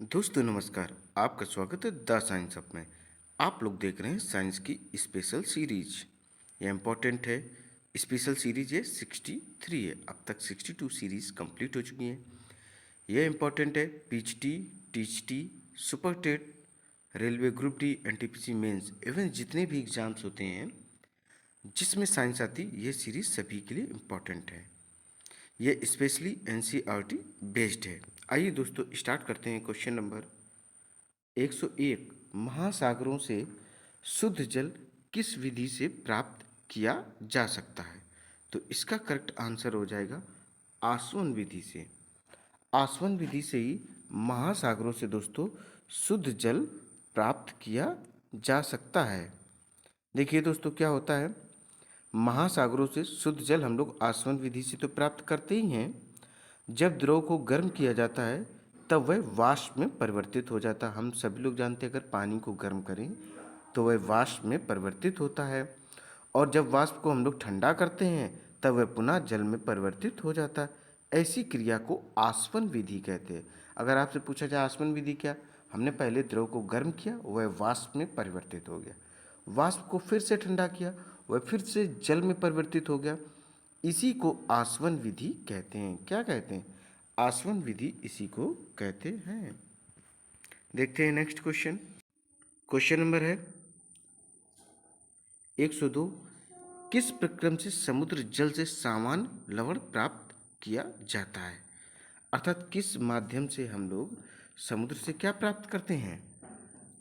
दोस्तों नमस्कार। आपका स्वागत है द साइंस अप में। आप लोग देख रहे हैं साइंस की स्पेशल सीरीज। यह इम्पोर्टेंट है। स्पेशल सीरीज है 63 है। अब तक 62 सीरीज कंप्लीट हो चुकी हैं। यह इम्पोर्टेंट है पीएचडी, टीएचडी, super TET, railway group D, NTPC mains, even जितने भी एग्जाम्स होते हैं जिसमें साइंस आती, ये सीरीज सभी के लिए इम्पोर्टेंट है। ये स्पेशली एनसीईआरटी बेस्ड है। आइए दोस्तों स्टार्ट करते हैं। Question number 101। महासागरों से शुद्ध जल किस विधि से प्राप्त किया जा सकता है? तो इसका करेक्ट आंसर हो जाएगा आसवन विधि से। आसवन विधि से ही महासागरों से दोस्तों शुद्ध जल प्राप्त किया जा सकता है। देखिए दोस्तों क्या होता है, महासागरों से शुद्ध जल हम लोग आसवन विधि से तो प्राप्त करते ही हैं। जब द्रव को गर्म किया जाता है तब वह वाष्प में परिवर्तित हो जाता है। हम सभी लोग जानते हैं अगर पानी को गर्म करें तो वह वाष्प में परिवर्तित होता है, और जब वाष्प को हम लोग ठंडा करते हैं तब वह पुनः जल में परिवर्तित हो जाता है। ऐसी क्रिया को आसवन विधि कहते हैं। अगर आपसे पूछा जाए आसवन विधि क्या, हमने पहले द्रव को गर्म किया, वह वाष्प में परिवर्तित हो गया, वाष्प को फिर से ठंडा किया, वह फिर से जल में परिवर्तित हो गया। इसी को आसवन विधि कहते हैं। क्या कहते हैं? आसवन विधि इसी को कहते हैं। देखते हैं नेक्स्ट क्वेश्चन। क्वेश्चन नंबर है 102। किस प्रक्रम से समुद्र जल से सामान लवण प्राप्त किया जाता है? अर्थात किस माध्यम से हम लोग समुद्र से क्या प्राप्त करते हैं?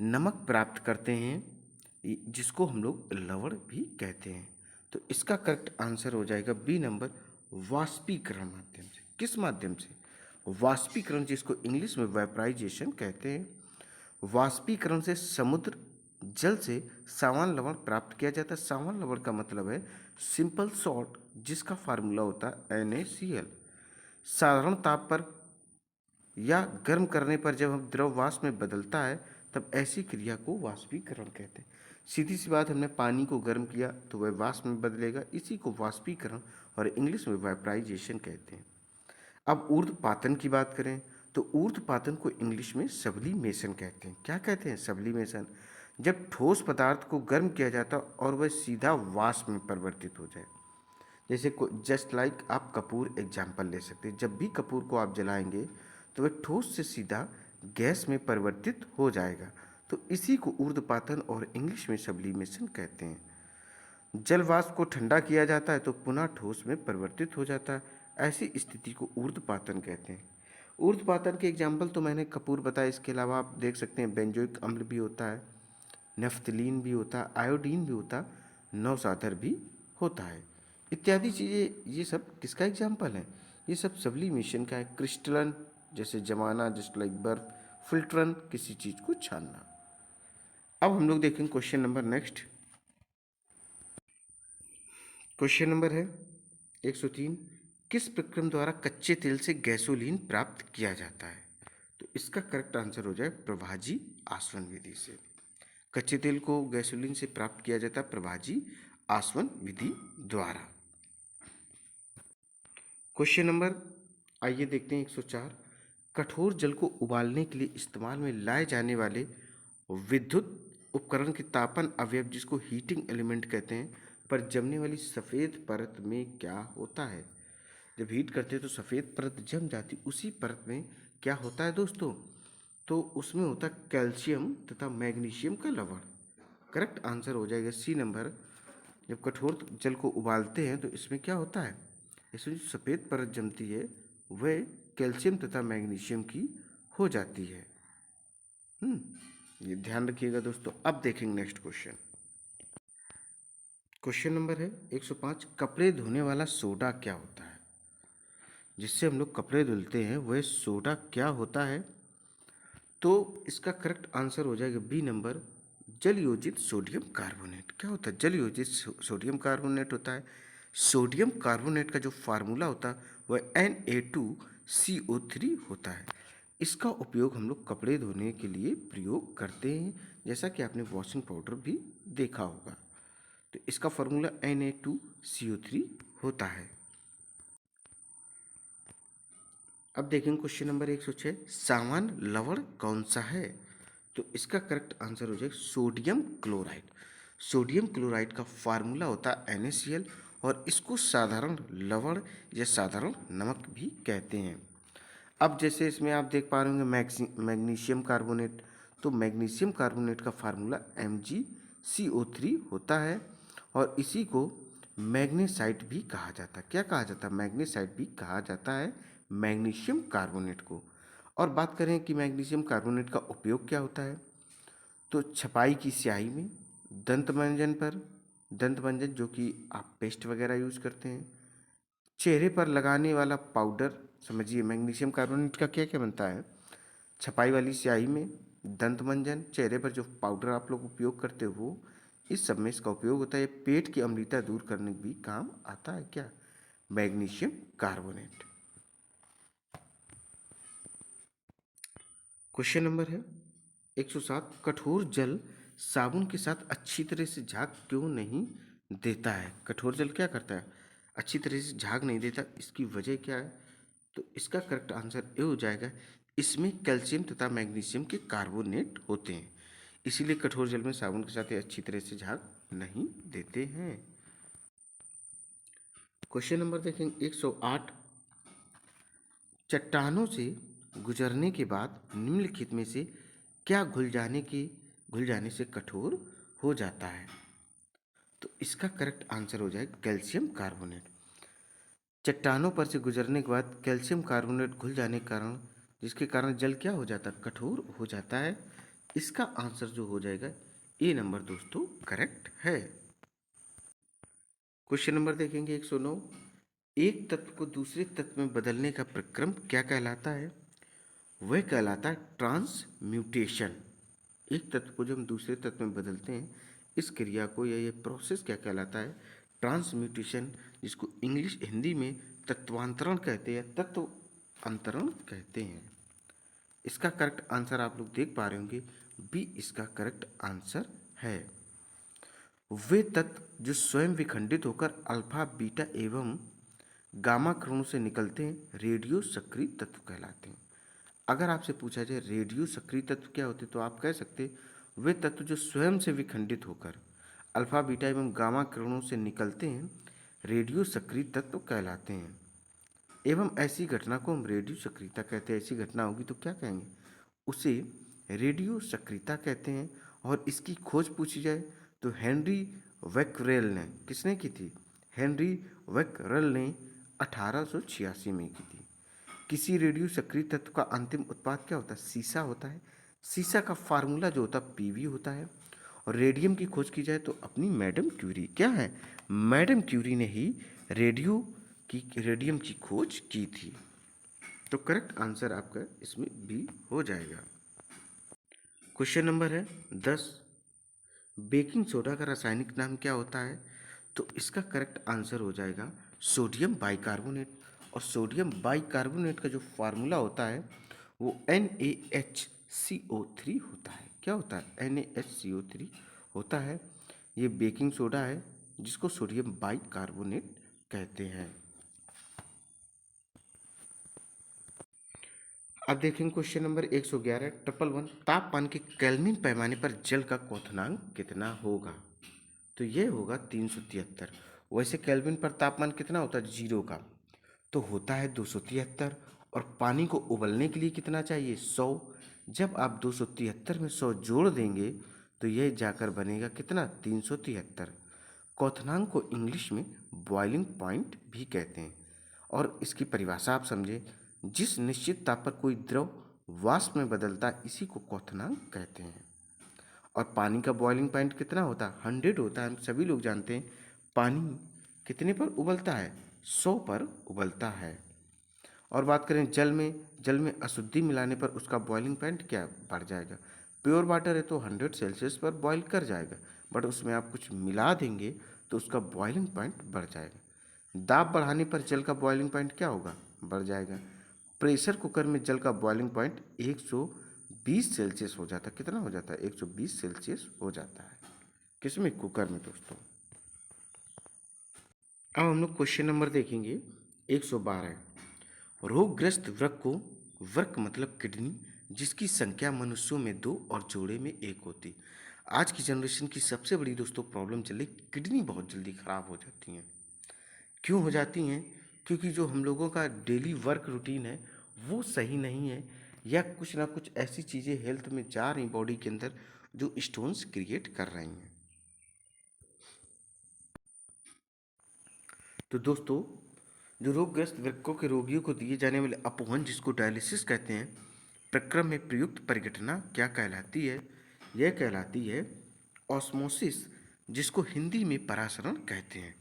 नमक प्राप्त करते हैं, जिसको हम लोग लवण भी कहते हैं। तो इसका करेक्ट आंसर हो जाएगा बी नंबर, वाष्पीकरण माध्यम से। किस माध्यम से? वाष्पीकरण, जिसको इंग्लिश में वेपराइजेशन कहते हैं। वाष्पीकरण से समुद्र जल से सावन लवण प्राप्त किया जाता है। सावन लवण का मतलब है सिंपल सॉल्ट, जिसका फार्मूला होता है NaCl। साधारण ताप पर या गर्म करने पर जब हम द्रव वाष्प में बदलता है तब ऐसी क्रिया को वाष्पीकरण कहते हैं। सीधी सी बात, हमने पानी को गर्म किया तो वह वाष्प में बदलेगा, इसी को वाष्पीकरण और इंग्लिश में वेपराइजेशन कहते हैं। अब ऊर्ध्वपातन की बात करें तो ऊर्ध्वपातन को इंग्लिश में सब्लिमेशन कहते हैं। क्या कहते हैं? सब्लिमेशन। जब ठोस पदार्थ को गर्म किया जाता और वह सीधा वाष्प में परिवर्तित हो जाए। जैसे जस्ट लाइक आप कपूर एग्जाम्पल ले सकते हैं। जब भी कपूर को आप जलाएंगे तो वह ठोस से सीधा गैस में परिवर्तित हो जाएगा। तो इसी को ऊर्ध्वपातन और इंग्लिश में सब्लिमेशन कहते हैं। जल वाष्प को ठंडा किया जाता है तो पुनः ठोस में परिवर्तित हो जाता है। ऐसी स्थिति को ऊर्ध्वपातन कहते हैं। ऊर्ध्वपातन के एग्जाम्पल तो मैंने कपूर बताया, इसके अलावा आप देख सकते हैं बेंजोइक अम्ल भी होता है, नेफ्थलीन भी होता है, आयोडीन भी होता, नवसाधर भी होता है, इत्यादि चीज़ें। ये सब किसका एग्जाम्पल है? ये सब सब्लिमेशन का है। क्रिस्टलन जैसे जमाना, जस्ट लाइक बर्फ। फिल्ट्रन किसी चीज़ को छानना। अब हम लोग देखेंगे question number next. Question number है 103। किस प्रक्रम द्वारा कच्चे तेल से गैसोलीन प्राप्त किया जाता है? तो इसका करेक्ट आंसर हो जाए प्रभाजी आसवन विधि से। कच्चे तेल को गैसोलीन से प्राप्त किया जाता है प्रभाजी आसवन विधि द्वारा। क्वेश्चन नंबर आइए देखते हैं 104। कठोर जल को उबालने के लिए इस्तेमाल में लाए जाने वाले विद्युत उपकरण के तापन अवयव, जिसको हीटिंग एलिमेंट कहते हैं, पर जमने वाली सफ़ेद परत में क्या होता है? जब हीट करते हैं तो सफ़ेद परत जम जाती, उसी परत में क्या होता है दोस्तों? तो उसमें होता है कैल्शियम तथा मैग्नीशियम का लवण। करेक्ट आंसर हो जाएगा सी नंबर। जब कठोर जल को उबालते हैं तो इसमें क्या होता है? इसमें जो सफ़ेद परत जमती है वह कैल्शियम तथा मैग्नीशियम की हो जाती है। ये ध्यान रखिएगा दोस्तों। अब देखेंगे नेक्स्ट क्वेश्चन। क्वेश्चन नंबर है 105। कपड़े धोने वाला सोडा क्या होता है? जिससे हम लोग कपड़े धुलते हैं वह सोडा क्या होता है? तो इसका करेक्ट आंसर हो जाएगा बी नंबर, जल योजित सोडियम कार्बोनेट। क्या होता है? जल योजित सोडियम कार्बोनेट होता है। सोडियम कार्बोनेट का जो फार्मूला होता है वह Na2CO3 होता है। इसका उपयोग हम लोग कपड़े धोने के लिए प्रयोग करते हैं, जैसा कि आपने वॉशिंग पाउडर भी देखा होगा। तो इसका फार्मूला Na2CO3 होता है। अब देखेंगे क्वेश्चन नंबर 106, सामान्य लवण कौन सा है? तो इसका करेक्ट आंसर हो जाएगा सोडियम क्लोराइड। सोडियम क्लोराइड का फार्मूला होता है NaCl और इसको साधारण लवण या साधारण नमक भी कहते हैं। अब जैसे इसमें आप देख पा रहे होंगे मैग्नीशियम कार्बोनेट, तो मैग्नीशियम कार्बोनेट का फार्मूला MgCO3 होता है और इसी को मैग्नेसाइट भी कहा जाता है। क्या कहा जाता है? मैग्नेसाइट भी कहा जाता है मैग्नीशियम कार्बोनेट को। और बात करें कि मैग्नीशियम कार्बोनेट का उपयोग क्या होता है, तो छपाई की स्याही में, दंत मंजन जो कि आप पेस्ट वगैरह यूज करते हैं, चेहरे पर लगाने वाला पाउडर, समझिए मैग्नीशियम कार्बोनेट का क्या क्या बनता है, छपाई वाली स्याही में, दंत मंजन, चेहरे पर जो पाउडर आप लोग उपयोग करते हो वो, इस सब में इसका उपयोग होता है। पेट की अम्लता दूर करने भी काम आता है क्या? Magnesium carbonate. क्वेश्चन नंबर है 107, कठोर जल साबुन के साथ अच्छी तरह से झाग क्यों नहीं देता है? कठोर जल क्या करता है? अच्छी तरह से झाग नहीं देता, इसकी वजह क्या है? तो इसका करेक्ट आंसर ये हो जाएगा, इसमें कैल्शियम तथा मैग्नीशियम के कार्बोनेट होते हैं, इसीलिए कठोर जल में साबुन के साथ ये अच्छी तरह से झाग नहीं देते हैं। क्वेश्चन नंबर देखेंगे 108, चट्टानों से गुजरने के बाद निम्नलिखित में से क्या घुल जाने से कठोर हो जाता है? तो इसका करेक्ट आंसर हो जाएगा कैल्शियम कार्बोनेट। चट्टानों पर से गुजरने के बाद कैल्शियम कार्बोनेट घुल जाने के कारण, जिसके कारण जल क्या हो जाता है? कठोर हो जाता है। इसका आंसर जो हो जाएगा ए नंबर दोस्तों करेक्ट है। क्वेश्चन नंबर देखेंगे 109, एक तत्व को दूसरे तत्व में बदलने का प्रक्रम क्या कहलाता है? वह कहलाता है ट्रांसम्यूटेशन। एक तत्व को जब हम दूसरे तत्व में बदलते हैं, इस क्रिया को या ये प्रोसेस क्या कहलाता है? ट्रांसम्यूटेशन, जिसको इंग्लिश हिंदी में तत्वांतरण कहते हैं, तत्व अंतरण कहते हैं। इसका करेक्ट आंसर आप लोग देख पा रहे होंगे, बी इसका करेक्ट आंसर है। वे तत्व जो स्वयं विखंडित होकर अल्फा बीटा एवं गामा कणों से निकलते हैं रेडियो सक्रिय तत्व कहलाते हैं। अगर आपसे पूछा जाए रेडियो सक्रिय तत्व क्या होते तो आप कह सकते वे तत्व जो स्वयं से विखंडित होकर अल्फा बीटा एवं गामा किरणों से निकलते हैं रेडियो सक्रिय तत्व कहलाते हैं। एवं ऐसी घटना को हम रेडियो सक्रियता कहते हैं। ऐसी घटना होगी तो क्या कहेंगे? उसे रेडियो सक्रियता कहते हैं। और इसकी खोज पूछी जाए तो हेनरी वेक्रेल ने, किसने की थी? हेनरी वेक्रेल ने 1886 में की थी। किसी रेडियो सक्रिय तत्व का अंतिम उत्पाद क्या होता है? सीसा होता है। सीसा का फार्मूला जो होता है पीवी होता है। और रेडियम की खोज की जाए तो अपनी मैडम क्यूरी, क्या है? मैडम क्यूरी ने ही रेडियम की खोज की थी। तो करेक्ट आंसर आपका इसमें बी हो जाएगा। क्वेश्चन नंबर है 10, बेकिंग सोडा का रासायनिक नाम क्या होता है? तो इसका करेक्ट आंसर हो जाएगा सोडियम बाइकार्बोनेट। और सोडियम बाइकार्बोनेट का जो फार्मूला होता है वो NaHCO3 होता है। क्या होता है? NaHCO3 होता है। ये बेकिंग सोडा है जिसको सोडियम बाइकार्बोनेट कहते हैं। अब देखेंगे क्वेश्चन नंबर 111, ट्रिपल वन, तापमान के केल्विन पैमाने पर जल का क्वथनांक कितना होगा? तो ये होगा 373। वैसे केल्विन पर तापमान कितना होता है? 0 का, तो होता है 273। और पानी को उबलने के लिए कितना चाहिए? 100। जब आप 273 में 100 जोड़ देंगे तो यह जाकर बनेगा कितना? 373। क्वथनांक को इंग्लिश में बॉइलिंग पॉइंट भी कहते हैं। और इसकी परिभाषा आप समझे, जिस निश्चित ताप पर कोई द्रव वाष्प में बदलता है इसी को क्वथनांक कहते हैं। और पानी का बॉइलिंग पॉइंट कितना होता है? 100 होता है। हम सभी लोग जानते हैं पानी कितने पर उबलता है? 100 पर उबलता है। और बात करें जल में अशुद्धि मिलाने पर उसका बॉइलिंग पॉइंट क्या बढ़ जाएगा? प्योर वाटर है तो 100 सेल्सियस पर बॉईल कर जाएगा, बट उसमें आप कुछ मिला देंगे तो उसका बॉइलिंग पॉइंट बढ़ जाएगा। दाब बढ़ाने पर जल का बॉइलिंग पॉइंट क्या होगा? बढ़ जाएगा। प्रेशर कुकर में जल का बॉइलिंग पॉइंट 120 सेल्सियस हो जाता है। कितना हो जाता है? 120 सेल्सियस हो जाता है। किसमें? कुकर में दोस्तों। अब हम लोग क्वेश्चन नंबर देखेंगे 112, रोगग्रस्त वृक्क को, वृक्क मतलब किडनी, जिसकी संख्या मनुष्यों में 2 और जोड़े में 1 होती। आज की जनरेशन की सबसे बड़ी दोस्तों प्रॉब्लम चल रही, किडनी बहुत जल्दी खराब हो जाती हैं। क्यों हो जाती हैं? क्योंकि जो हम लोगों का डेली वर्क रूटीन है वो सही नहीं है, या कुछ ना कुछ ऐसी चीज़ें हेल्थ में जा रही बॉडी के अंदर जो स्टोन्स क्रिएट कर रही हैं। तो दोस्तों, जो रोगग्रस्त वृक्कों के रोगियों को दिए जाने वाले अपवहन, जिसको डायलिसिस कहते हैं, प्रक्रम में प्रयुक्त परिघटना क्या कहलाती है? यह कहलाती है ऑस्मोसिस, जिसको हिंदी में परासरण कहते हैं।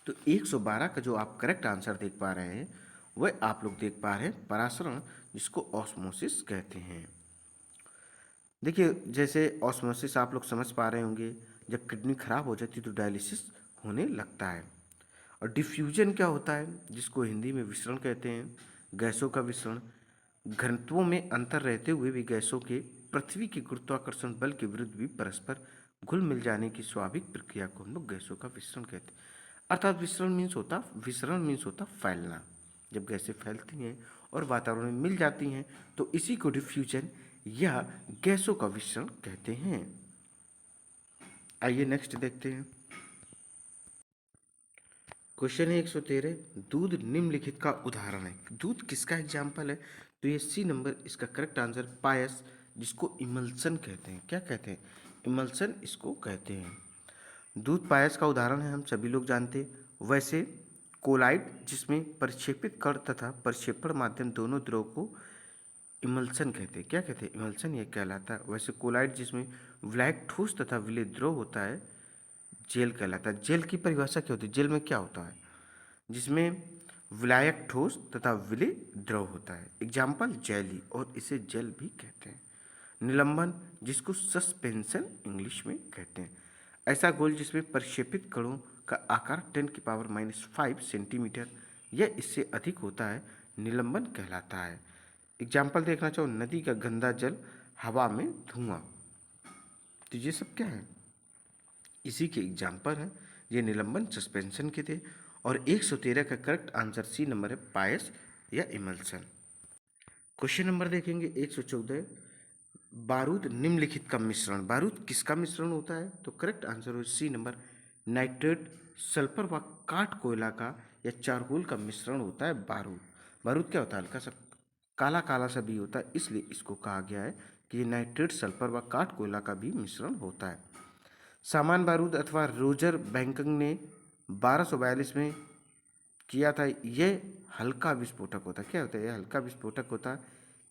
तो 112 का जो आप करेक्ट आंसर देख पा रहे हैं वह आप लोग देख पा रहे हैं परासरण, जिसको ऑस्मोसिस कहते हैं। देखिए, जैसे ऑस्मोसिस आप लोग समझ पा रहे होंगे, जब किडनी खराब हो जाती है तो डायलिसिस होने लगता है। और डिफ्यूजन क्या होता है, जिसको हिंदी में विसरण कहते हैं, गैसों का विसरण। घनत्वों में अंतर रहते हुए भी गैसों के पृथ्वी के गुरुत्वाकर्षण बल के विरुद्ध भी परस्पर घुल मिल जाने की स्वाभाविक प्रक्रिया को हम लोग गैसों का विसरण कहते हैं। अर्थात विसरण मीन्स होता फैलना। जब गैसें फैलती हैं और वातावरण में मिल जाती हैं तो इसी को डिफ्यूजन या गैसों का विसरण कहते हैं। आइए नेक्स्ट देखते हैं। क्वेश्चन है 113, दूध निम्नलिखित का उदाहरण है। दूध किसका एग्जाम्पल है? तो ये सी नंबर इसका करेक्ट आंसर पायस, जिसको इमल्सन कहते हैं। क्या कहते हैं? इमल्सन इसको कहते हैं। दूध पायस का उदाहरण है, हम सभी लोग जानते हैं। वैसे कोलाइड, जिसमें परिक्षेपित कण तथा परिक्षेपण माध्यम दोनों द्रव को इमल्सन कहते हैं। क्या कहते हैं? इमल्सन ये कहलाता है। वैसे कोलाइड, जिसमें विलायक ठोस तथा विलेय द्रव होता है, जेल कहलाता है। जेल की परिभाषा क्या होती है? जेल में क्या होता है? जिसमें विलायक ठोस तथा विलेय द्रव होता है। एग्जाम्पल जेली, और इसे जेल भी कहते हैं। निलंबन, जिसको सस्पेंशन इंग्लिश में कहते हैं। ऐसा गोल जिसमें प्रक्षेपित कणों का आकार 10⁻⁵ सेंटीमीटर या इससे अधिक होता है, निलंबन कहलाता है। एग्जाम्पल देखना चाहो, नदी का गंदा जल, हवा में धुआं। तो ये सब क्या है? इसी के एग्जाम्पल हैं। ये निलंबन सस्पेंशन के थे। और 113 का करेक्ट आंसर सी नंबर है, पायस या इमल्सन। क्वेश्चन नंबर देखेंगे 114, बारूद निम्नलिखित का मिश्रण। बारूद किसका मिश्रण होता है? तो करेक्ट आंसर हो सी नंबर, नाइट्रेट, सल्फर व काठ कोयला का या चारकोल का मिश्रण होता है बारूद। बारूद क्या होता है? हल्का सा काला काला सा भी होता है, इसलिए इसको कहा गया है कि ये नाइट्रेट, सल्फर व काठ कोयला का भी मिश्रण होता है। सामान्य बारूद अथवा रोजर बैंकंग ने 1242 में किया था। यह हल्का विस्फोटक होता है। क्या होता है? यह हल्का विस्फोटक होता है।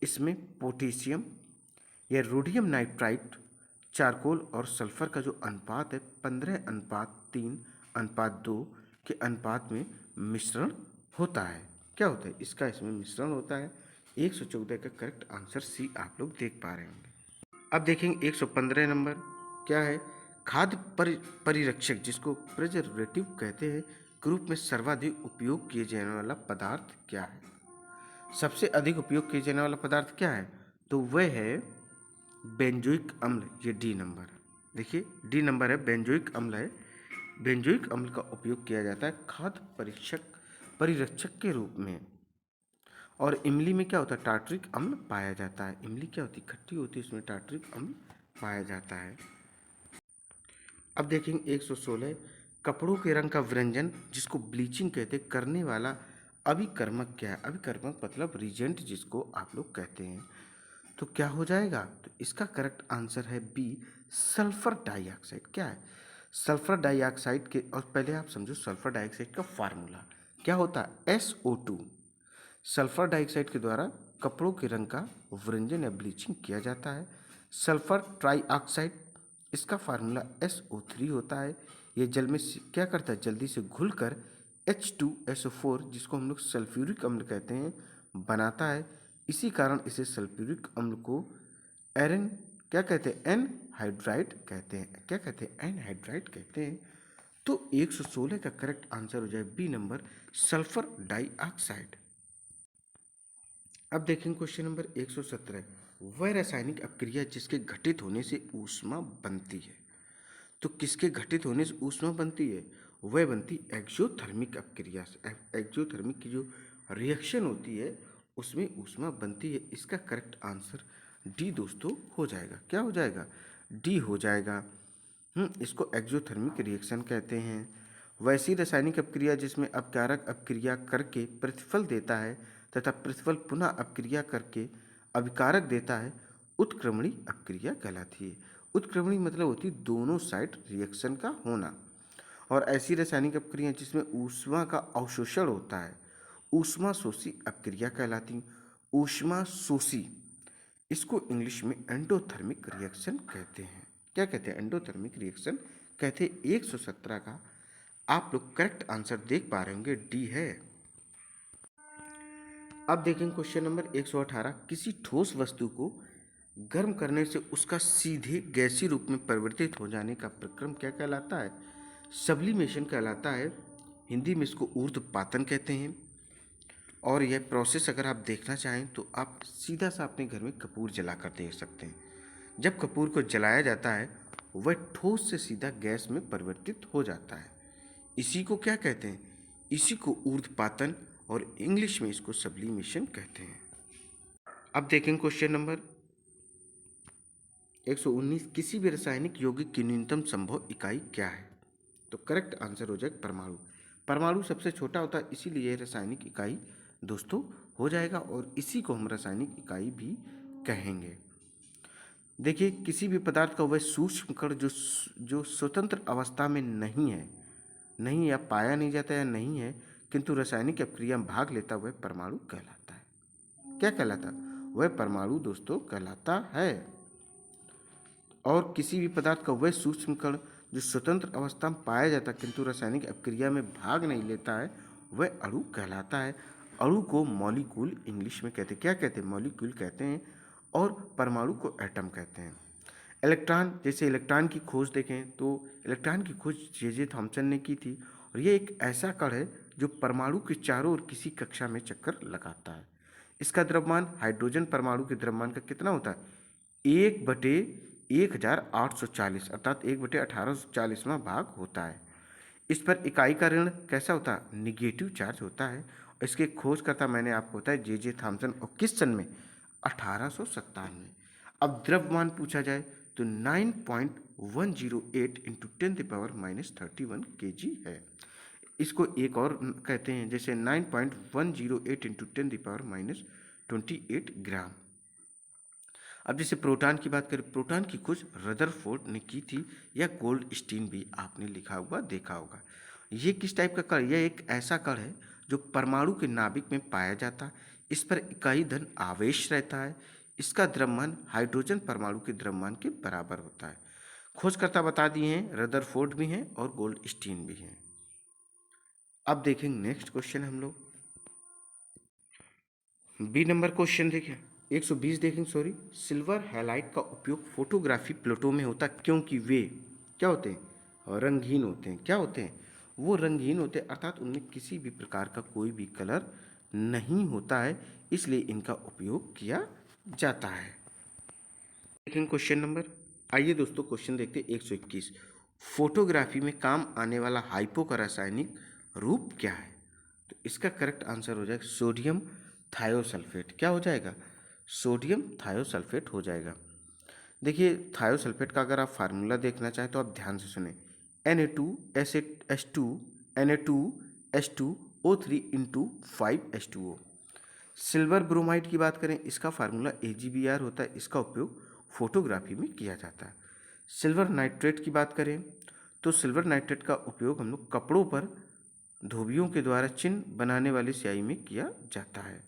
इसमें पोटेशियम या रोडियम नाइट्राइट, चारकोल और सल्फर का जो अनुपात है 15:3:2 के अनुपात में मिश्रण होता है। क्या होता है? इसका इसमें मिश्रण होता है। 114 का करेक्ट आंसर सी आप लोग देख पा रहे होंगे। अब देखेंगे 115 नंबर क्या है। खाद्य परिरक्षक, जिसको प्रिजर्वेटिव कहते हैं, के रूप में सर्वाधिक उपयोग किए जाने वाला पदार्थ क्या है? सबसे अधिक उपयोग किए जाने वाला पदार्थ क्या है? तो वह है बेंजोइक अम्ल। ये डी नंबर, देखिए डी नंबर है, बेंजोइक अम्ल है। बेंजोइक अम्ल का उपयोग किया जाता है खाद्य परिरक्षक के रूप में। और इमली में क्या होता है? टार्टरिक अम्ल पाया जाता है। इमली क्या होती है? खट्टी होती है, उसमें टार्टरिक अम्ल पाया जाता है। अब देखेंगे 116, कपड़ों के रंग का व्यंजन, जिसको ब्लीचिंग कहते हैं, करने वाला अभिकर्मक क्या है? अभिकर्मक मतलब रिजेंट, जिसको आप लोग कहते हैं। तो क्या हो जाएगा? तो इसका करेक्ट आंसर है बी, सल्फर डाइऑक्साइड। क्या है? सल्फर डाइऑक्साइड के, और पहले आप समझो सल्फर डाइऑक्साइड का फार्मूला क्या होता है? SO2। सल्फर डाइऑक्साइड के द्वारा कपड़ों के रंग का व्यंजन या ब्लीचिंग किया जाता है। सल्फर ट्राइऑक्साइड, इसका फार्मूला SO3 होता है। ये जल में क्या करता है? जल्दी से घुलकर H2SO4, जिसको हम लोग सल्फ्यूरिक अम्ल कहते हैं, बनाता है। इसी कारण इसे सल्फ्यूरिक अम्ल को एरन क्या कहते हैं? एनहाइड्राइड कहते हैं। क्या कहते हैं? एनहाइड्राइड कहते हैं। तो 116 का करेक्ट आंसर हो जाए बी नंबर, सल्फर डाइऑक्साइड। अब देखेंगे क्वेश्चन नंबर 117, वह रासायनिक अपक्रिया जिसके घटित होने से ऊष्मा बनती है। तो किसके घटित होने से ऊष्मा बनती है? वह बनती एक्सोथर्मिक अपक्रिया से। एक्सोथर्मिक की जो रिएक्शन होती है उसमें ऊष्मा बनती है। इसका करेक्ट आंसर डी दोस्तों हो जाएगा। क्या हो जाएगा? डी हो जाएगा। इसको एक्सोथर्मिक रिएक्शन कहते हैं। वैसी रासायनिक अपक्रिया जिसमें अपकारक अपक्रिया करके प्रतिफल देता है तथा प्रतिफल पुनः अपक्रिया करके अभिकारक देता है, उत्क्रमणी अपक्रिया कहलाती है। उत्क्रमणी मतलब होती है दोनों साइड रिएक्शन का होना। और ऐसी रासायनिक अपक्रिया जिसमें ऊष्मा का अवशोषण होता है, ऊष्मा शोषी अपक्रिया कहलाती। ऊष्मा शोषी, इसको इंग्लिश में एंडोथर्मिक रिएक्शन कहते हैं। क्या कहते हैं? एंडोथर्मिक रिएक्शन कहते हैं। 117 का आप लोग करेक्ट आंसर देख पा रहे होंगे, डी है। अब देखेंगे क्वेश्चन नंबर 118। किसी ठोस वस्तु को गर्म करने से उसका सीधे गैसीय रूप में परिवर्तित हो जाने का प्रक्रम क्या कहलाता है? सब्लिमेशन कहलाता है। हिंदी में इसको ऊर्ध्वपातन कहते हैं। और यह प्रोसेस अगर आप देखना चाहें तो आप सीधा सा अपने घर में कपूर जला कर देख सकते हैं। जब कपूर को जलाया जाता है वह ठोस से सीधा गैस में परिवर्तित हो जाता है। इसी को क्या कहते हैं? इसी को ऊर्ध्वपातन और इंग्लिश में इसको सब्लिमेशन कहते हैं। अब देखें क्वेश्चन नंबर 119। किसी भी रासायनिक यौगिक की न्यूनतम संभव इकाई क्या है? तो करेक्ट आंसर हो जाएगा परमाणु। परमाणु सबसे छोटा होता है, इसीलिए यह रासायनिक इकाई दोस्तों हो जाएगा और इसी को हम रासायनिक इकाई भी कहेंगे। देखिए, किसी भी पदार्थ का वह सूक्ष्म कण जो स्वतंत्र अवस्था में नहीं या पाया नहीं जाता या नहीं है किंतु रासायनिक अपक्रिया में भाग लेता, वह परमाणु कहलाता है। क्या कहलाता? वह परमाणु दोस्तों कहलाता है। और किसी भी पदार्थ का वह सूक्ष्म कण जो स्वतंत्र अवस्था में पाया जाता किंतु रासायनिक अपक्रिया में भाग नहीं लेता है, वह अणु कहलाता है। अणु को मॉलिक्यूल इंग्लिश में कहते हैं। क्या कहते हैं? मॉलिक्यूल कहते हैं। और परमाणु को एटम कहते हैं। इलेक्ट्रॉन, जैसे इलेक्ट्रॉन की खोज देखें तो इलेक्ट्रॉन की खोज जे थॉमसन ने की थी और ये एक ऐसा कण है जो परमाणु के चारों ओर किसी कक्षा में चक्कर लगाता है। इसका द्रव्यमान हाइड्रोजन परमाणु के द्रव्यमान का कितना होता है? 1/1840 अर्थात 1/1840वां भाग होता है। इस पर इकाई का ऋण कैसा होता है? निगेटिव चार्ज होता है। और इसके खोजकर्ता मैंने आपको बताया जे थॉमसन, और किस सन में? 1857 में। अब द्रव्यमान पूछा जाए तो 9.108 इंटू 10⁻³ kg है। इसको एक और कहते हैं, जैसे 9.108 इंटू 10⁻28 ग्राम। अब जैसे प्रोटॉन की बात करें, प्रोटॉन की खोज रदरफोर्ड ने की थी, या गोल्डस्टीन भी आपने लिखा हुआ देखा होगा। ये किस टाइप का कण? यह एक ऐसा कण है जो परमाणु के नाभिक में पाया जाता है। इस पर इकाई धन आवेश रहता है। इसका द्रव्यमान हाइड्रोजन परमाणु के द्रव्यमान के बराबर होता है। खोजकर्ता बता दिए हैं, रदरफोर्ड भी हैं और गोल्डस्टीन भी हैं। अब देखेंगे नेक्स्ट क्वेश्चन हम लोग, बी नंबर क्वेश्चन देखिए 120 देखेंगे। सॉरी, सिल्वर हैलाइड का उपयोग फोटोग्राफी प्लेटों में होता क्योंकि वे क्या होते हैं? रंगहीन होते हैं। क्या होते हैं? वो रंगहीन होते हैं, अर्थात उनमें किसी भी प्रकार का कोई भी कलर नहीं होता है, इसलिए इनका उपयोग किया जाता है। देखेंगे क्वेश्चन नंबर, आइए दोस्तों क्वेश्चन देखते हैं 121। फोटोग्राफी में काम आने वाला हाइपो का रासायनिक रूप क्या है? तो इसका करेक्ट आंसर हो जाएगा सोडियम थायोसल्फेट। क्या हो जाएगा? सोडियम थायोसल्फेट हो जाएगा। देखिए, थायोसल्फेट का अगर आप फार्मूला देखना चाहें तो आप ध्यान से सुने, Na2H2 Na2H2O3 into 5H2O। Silver bromide की बात करें, इसका फार्मूला AgBr होता है। इसका उपयोग फोटोग्राफी में किया जाता है। सिल्वर नाइट्रेट की बात करें तो सिल्वर नाइट्रेट का उपयोग हम लोग कपड़ों पर धोबियों के द्वारा चिन्ह बनाने वाली स्याही में किया जाता है।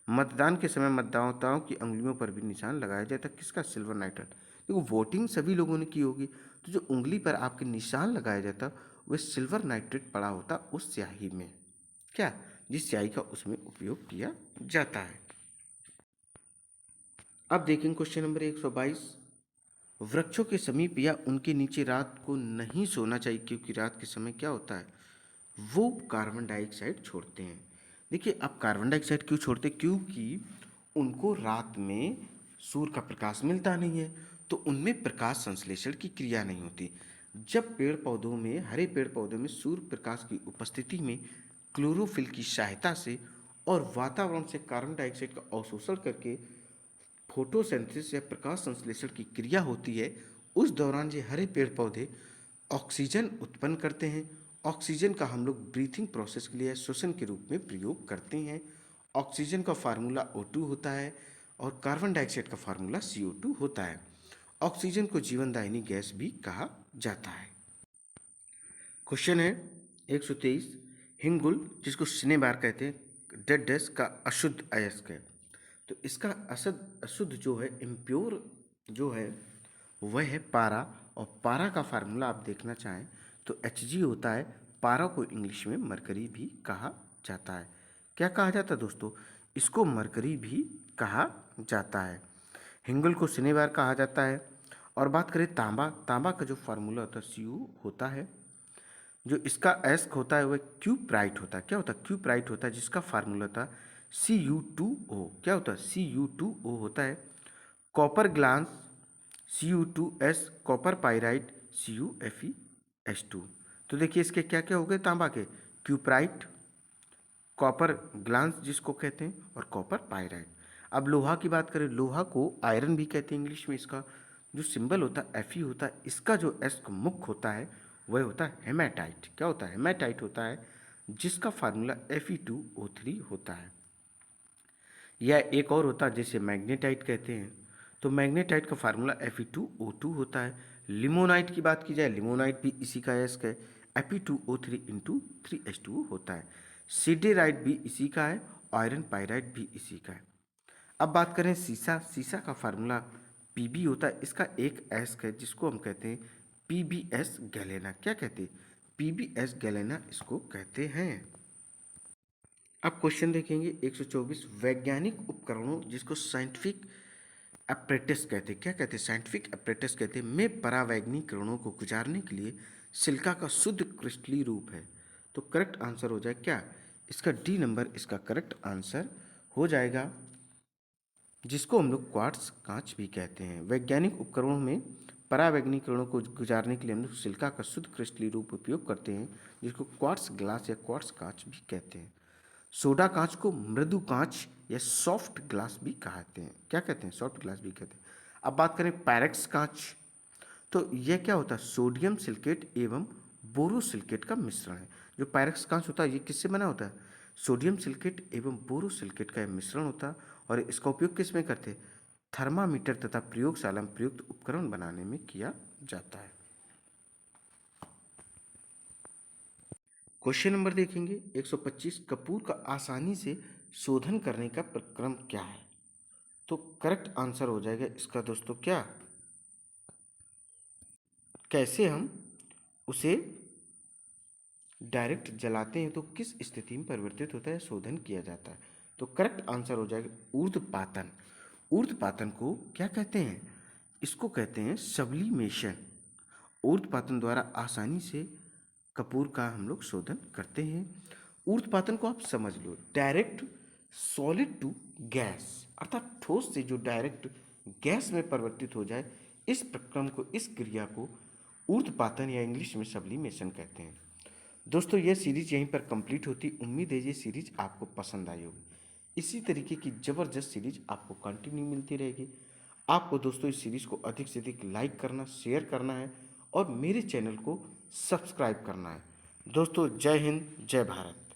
मतदान के समय मतदाताओं की उंगलियों पर भी निशान लगाया जाता है। किसका? Silver nitrate. देखो, वोटिंग सभी लोगों ने की होगी, तो जो उंगली पर आपके निशान लगाया जाता वह सिल्वर नाइट्रेट पड़ा होता उस स्याही में। क्या? जिस स्याही का उसमें उपयोग किया जाता है। अब देखेंगे क्वेश्चन नंबर 122। वृक्षों के समीप या उनके नीचे रात को नहीं सोना चाहिए क्योंकि रात के समय क्या होता है? वो कार्बन डाइऑक्साइड छोड़ते हैं। देखिए, अब कार्बन डाइऑक्साइड क्यों छोड़ते? क्योंकि उनको रात में सूर्य का प्रकाश मिलता नहीं है, तो उनमें प्रकाश संश्लेषण की क्रिया नहीं होती। जब पेड़ पौधों में, हरे पेड़ पौधों में सूर्य प्रकाश की उपस्थिति में क्लोरोफिल की सहायता से और वातावरण से कार्बन डाइऑक्साइड का अवशोषण करके फोटोसिंथेसिस या प्रकाश संश्लेषण की क्रिया होती है, उस दौरान ये हरे पेड़ पौधे ऑक्सीजन उत्पन्न करते हैं। ऑक्सीजन का हम लोग ब्रीथिंग प्रोसेस के लिए श्वसन के रूप में प्रयोग करते हैं। ऑक्सीजन का फार्मूला O2 होता है और कार्बन डाइऑक्साइड का फार्मूला CO2 होता है। ऑक्सीजन को जीवनदायिनी गैस भी कहा जाता है। क्वेश्चन है 123, हिंगुल जिसको सिनेबार कहते हैं डेड डैश का अशुद्ध अयस्क है। तो इसका अशुद्ध जो है इम्प्योर जो है वह है पारा, और पारा का फार्मूला आप देखना चाहें तो Hg होता है। पारा को इंग्लिश में मरकरी भी कहा जाता है। क्या कहा जाता है दोस्तों? इसको मरकरी भी कहा जाता है। हिंगुल को सिनेबार कहा जाता है। और बात करें तांबा, तांबा का जो फार्मूला होता है Cu होता है। जो इसका अयस्क होता है वह क्यूप्राइट होता है। क्या होता है? क्यूप्राइट होता है, जिसका फार्मूला था Cu2O। क्या होता है? Cu2O होता है। Copper glass Cu2S, copper pyrite CuFeS2। तो देखिए इसके क्या क्या हो गए तांबा के, क्यूप्राइट, कॉपर ग्लास जिसको कहते हैं, और कॉपर पाइराइट। अब लोहा की बात करें, लोहा को आयरन भी कहते हैं इंग्लिश में। इसका जो सिंबल होता है Fe होता है। इसका जो एस्क मुख्य होता है वह होता है हेमाटाइट। क्या होता है? हेमाटाइट होता है, जिसका फार्मूला Fe2O3 होता है। या एक और होता है जिसे मैग्नेटाइट कहते हैं। तो मैग्नेटाइट का फार्मूला Fe2O2 होता है। लिमोनाइट की बात की जाए, लिमोनाइट भी इसी का अयस्क है, Fe2O3 इंटू 3H2O होता है। सिडेराइट भी इसी का है, आयरन पाइराइट भी इसी का है। अब बात करें सीसा, सीसा का फार्मूला Pb होता है। इसका एक अयस्क है जिसको हम कहते हैं PbS गैलेना। क्या कहते हैं? PbS गैलेना इसको कहते हैं। अब क्वेश्चन देखेंगे 124, वैज्ञानिक उपकरणों जिसको साइंटिफिक एपरेटस कहते हैं। क्या कहते हैं? साइंटिफिक एपरेटस कहते हैं, में परावैज्ञानिक किरणों को गुजारने के लिए सिलिका का शुद्ध क्रिस्टलीय रूप है। तो करेक्ट आंसर हो जाए क्या? इसका डी नंबर इसका करेक्ट आंसर हो जाएगा, जिसको हम लोग क्वार्ट्ज कांच भी कहते हैं। वैज्ञानिक उपकरणों में परावैज्ञानिक किरणों को गुजारने के लिए हम लोग सिलिका का शुद्ध क्रिस्टलीय रूप उपयोग करते हैं, जिसको क्वार्ट्ज ग्लास या क्वार्ट्ज कांच भी कहते हैं। सोडा कांच को मृदु कांच या सॉफ्ट ग्लास भी कहते हैं। क्या कहते हैं? सॉफ्ट ग्लास भी कहते हैं। अब बात करें पायरेक्स कांच, तो यह क्या होता है? सोडियम सिलिकेट एवं बोरोसिलिकेट का मिश्रण है। जो पायरेक्स कांच होता है ये किससे बना होता है? सोडियम सिलिकेट एवं बोरोसिलिकेट का यह मिश्रण होता है। और इसका उपयोग किस में करते हैं? थर्मामीटर तथा प्रयोगशाला में प्रयुक्त उपकरण बनाने में किया जाता है। क्वेश्चन नंबर देखेंगे 125, कपूर का आसानी से शोधन करने का प्रक्रम क्या है? तो करेक्ट आंसर हो जाएगा इसका दोस्तों क्या, कैसे हम उसे डायरेक्ट जलाते हैं तो किस स्थिति में परिवर्तित होता है, शोधन किया जाता है। तो करेक्ट आंसर हो जाएगा ऊर्ध्वपातन। ऊर्ध्वपातन को क्या कहते हैं? इसको कहते हैं सब्लिमेशन। ऊर्ध्वपातन द्वारा आसानी से कपूर का हम लोग शोधन करते हैं। ऊर्ध्वपातन को आप समझ लो, डायरेक्ट सॉलिड टू गैस, अर्थात ठोस से जो डायरेक्ट गैस में परिवर्तित हो जाए, इस प्रक्रम को, इस क्रिया को ऊर्ध्वपातन या इंग्लिश में सब्लिमेशन कहते हैं। दोस्तों यह सीरीज यहीं पर कंप्लीट होती। उम्मीद है ये सीरीज आपको पसंद आई होगी। इसी तरीके की ज़बरदस्त सीरीज आपको कंटिन्यू मिलती रहेगी। आपको दोस्तों इस सीरीज़ को अधिक से अधिक लाइक करना, शेयर करना है और मेरे चैनल को सब्सक्राइब करना है। दोस्तों जय हिंद, जय भारत।